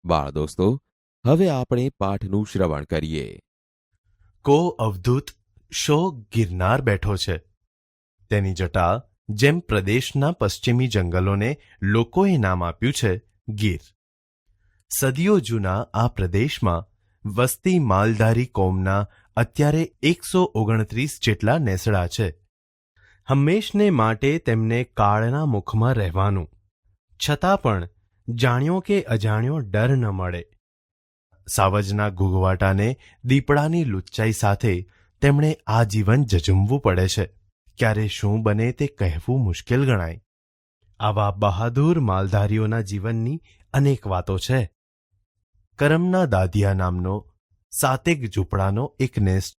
બાળ દોસ્તો, હવે આપણે પાઠનું શ્રવણ કરીએ. કો અવધૂત શો ગિરનાર બેઠો છે. તેની જટા જેમ પ્રદેશના પશ્ચિમી જંગલોને લોકોએ નામ આપ્યું છે ગીર. સદીઓ જૂના આ પ્રદેશમાં વસતી માલધારી કોમના અત્યારે 129 જેટલા નેસડા છે. હંમેશને માટે તેમને કાળના મુખમાં રહેવાનું, છતાં પણ જાણ્યો કે અજાણ્યો ડર ન મળે. સાવજના ઘૂઘવાટાને દીપડાની લુચ્ચાઈ સાથે તેમણે આજીવન જજુમવું પડે છે. ક્યારે શું બને તે કહેવું મુશ્કેલ ગણાય. આવા બહાદુર માલધારીઓના જીવનની અનેક વાતો છે. કરમના દાદિયા નામનો 7 ઝૂંપડાનો એક નેસ્ટ.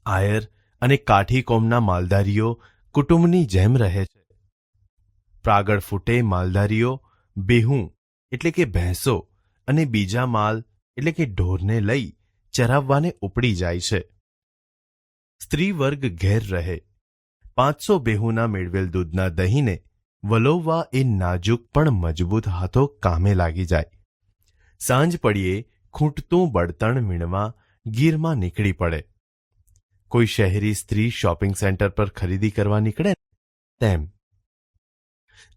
આયર અને કાઠી કોમના માલધારીઓ કુટુંબની જેમ રહે છે. પ્રાગળ ફૂટે માલધારીઓ બેહું એટલે કે ભેંસો અને બીજા માલ એટલે કે ઢોરને લઈ ચરાવવાને ઉપડી જાય છે. સ્ત્રી વર્ગ ઘેર રહે. 500 બેહુના મેળવેલ દૂધના દહીંને વલોવવા એ નાજુક પણ મજબૂત હાથો કામે લાગી જાય. સાંજ પડીએ ખૂંટતું બળતણ વીણવા ગીરમાં નીકળી પડે. કોઈ શહેરી સ્ત્રી શોપિંગ સેન્ટર પર ખરીદી કરવા નીકળે તેમ.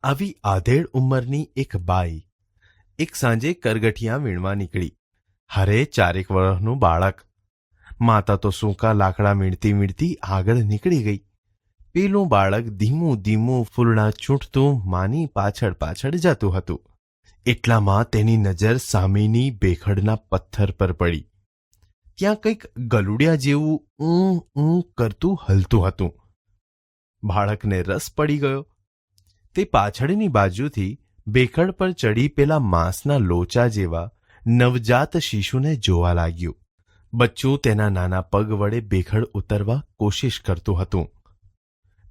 આવી આધેડ ઉંમરની એક બાઈ એક સાંજે કરગઠિયા વીણવા નીકળી. હરે 4 વર્ષનું બાળક. માતા તો સૂકા લાકડા વીણતી વીણતી આગળ નીકળી ગઈ. પેલું બાળક ધીમું ધીમું ફૂલડા ચૂંટતું માની પાછળ પાછળ જતું હતું. એટલામાં તેની નજર સામેની ભેખડના પથ્થર પર પડી. ત્યાં કંઈક ગલુડિયા જેવું ઊં કરતું હલતું હતું. બાળકને રસ પડી ગયો. તે પાછળની બાજુથી ભેખડ પર ચડી પેલા માંસના લોચા જેવા નવજાત શિશુને જોવા લાગ્યું. બચ્ચું તેના નાના પગ વડે ભેખડ ઉતરવા કોશિશ કરતું હતું,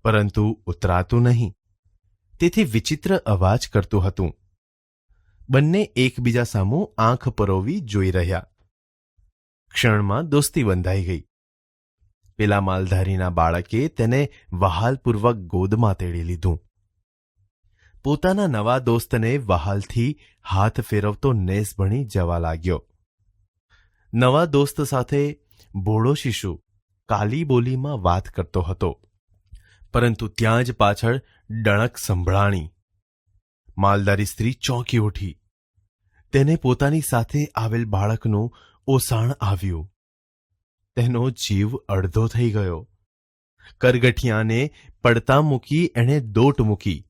પરંતુ ઉતરાતું નહીં. તેથી વિચિત્ર અવાજ કરતું હતું. બંને એકબીજા સામું આંખ પરોવી જોઈ રહ્યા. ક્ષણમાં દોસ્તી બંધાઈ ગઈ. પેલા માલધારીના બાળકે તેને વહાલપૂર્વક ગોદમાં તેડી લીધું. પોતાના નવા દોસ્તને વહાલથી હાથ ફેરવતો નેસ ભણી જવા લાગ્યો. નવા દોસ્ત સાથે ભોળો શિશુ કાલી બોલીમાં વાત કરતો હતો, પરંતુ ત્યાં જ પાછળ ડણક સંભળાણી. માલધારી સ્ત્રી ચોંકી ઉઠી. તેને પોતાની સાથે આવેલ બાળકનું ઓસાણ આવ્યું. તેનો જીવ અડધો થઈ ગયો. કરગઠિયાને પડતા મૂકી એણે દોટ મૂકી.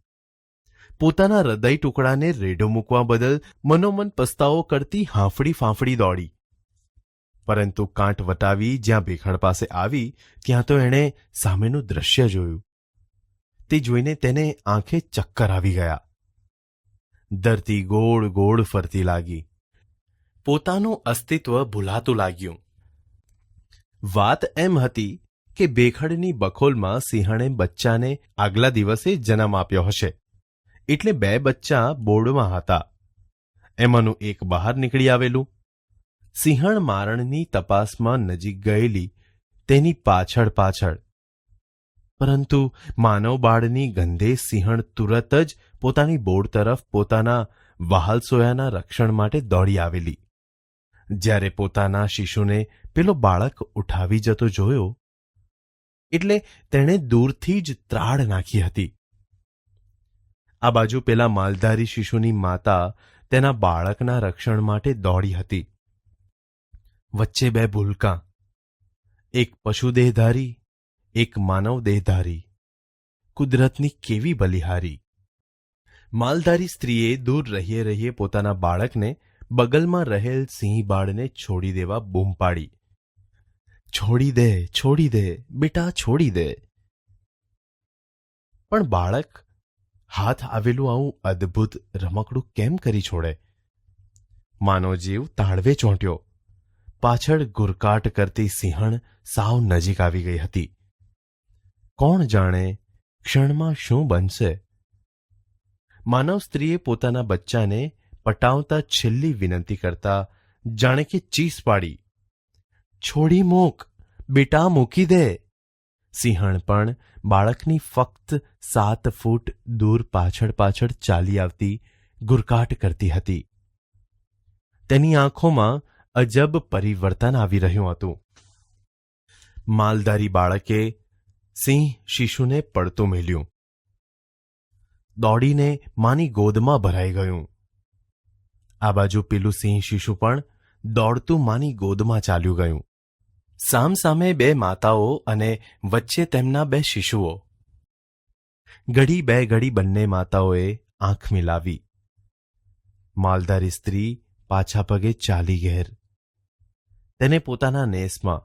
પોતાના હૃદય ટુકડાને રેડો મૂકવા બદલ મનોમન પસ્તાવો કરતી હાંફળી ફાંફળી દોડી. પરંતુ કાંટ વટાવી જ્યાં ભેખડ પાસે આવી ત્યાં તો એણે સામેનું દ્રશ્ય જોયું. તે જોઈને તેને આંખે ચક્કર આવી ગયા. ધરતી ગોળ ગોળ ફરતી લાગી. પોતાનું અસ્તિત્વ ભૂલાતું લાગ્યું. વાત એમ હતી કે ભેખડની બખોલમાં સિંહણે બચ્ચાને આગલા દિવસે જન્મ આપ્યો હશે, એટલે 2 બચ્ચા બોર્ડમાં હતા. એમાંનું એક બહાર નીકળી આવેલું. સિંહણ મારણની તપાસમાં નજીક ગયેલી તેની પાછળ પાછળ. પરંતુ માનવ બાળની ગંધે સિંહણ તુરત જ પોતાની બોર્ડ તરફ પોતાના વહાલસોયાના રક્ષણ માટે દોડી આવેલી. જ્યારે પોતાના શિશુને પેલો બાળક ઉઠાવી જતો જોયો એટલે તેણે દૂરથી જ ત્રાડ નાખી હતી. આ બાજુ પેલા માલધારી શિશુની માતા તેના બાળકના રક્ષણ માટે દોડી હતી. વચ્ચે 2 ભૂલકાં, એક પશુ દેહધારી, એક માનવ દેહધારી. કુદરતની કેવી બલિહારી! માલધારી સ્ત્રીએ દૂર રહીએ રહીએ પોતાના બાળકને બગલમાં રહેલ સિંહ બાળને છોડી દેવા બૂમ પાડી. છોડી દે બેટા, છોડી દે. પણ બાળક હાથ આવેલું આવું અદ્ભુત રમકડું કેમ કરી છોડે? માનો જીવ તાળવે ચોંટ્યો. પાછળ ગુરકાટ કરતી સિંહણ સાવ નજીક આવી ગઈ હતી. કોણ જાણે ક્ષણમાં શું બનશે? માનવ સ્ત્રીએ પોતાના બચ્ચાને પટાવતા છેલ્લી વિનંતી કરતા જાણે કે ચીસ પાડી. છોડી મૂક બેટા, મૂકી દે. સિંહણ પણ બાળકની ફક્ત 7 ફૂટ દૂર પાછળ પાછળ ચાલી આવતી ગુરકાટ કરતી હતી. તેની આંખોમાં અજબ પરિવર્તન આવી રહ્યું હતું. માલધારી બાળકે સિંહ શિશુને પડતું મેલ્યું. દોડીને માની ગોદમાં ભરાઈ ગયું. આ બાજુ પેલું સિંહ શિશુ પણ દોડતું માની ગોદમાં ચાલ્યું ગયું. સામસામે બે માતાઓ અને વચ્ચે તેમના બે શિશુઓ. ઘડી બંને માતાઓએ આંખ મિલાવી. માલધારી સ્ત્રી પાછા પગે ચાલી ઘેર. તેને પોતાના નેસમાં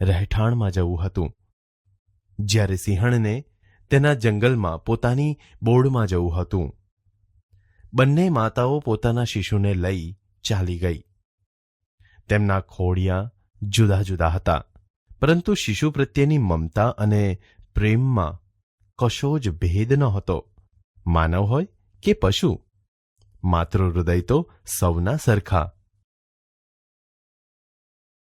રહેઠાણમાં જવું હતું, જ્યારે સિંહણને તેના જંગલમાં પોતાની બોર્ડમાં જવું હતું. બંને માતાઓ પોતાના શિશુને લઈ ચાલી ગઈ. તેમના ખોડિયા જુદા જુદા હતા, પરંતુ શિશુ પ્રત્યેની મમતા અને પ્રેમમાં કશો જ ભેદ નહોતો. માનવ હોય કે પશુ, માતૃહૃદય તો સૌના સરખા.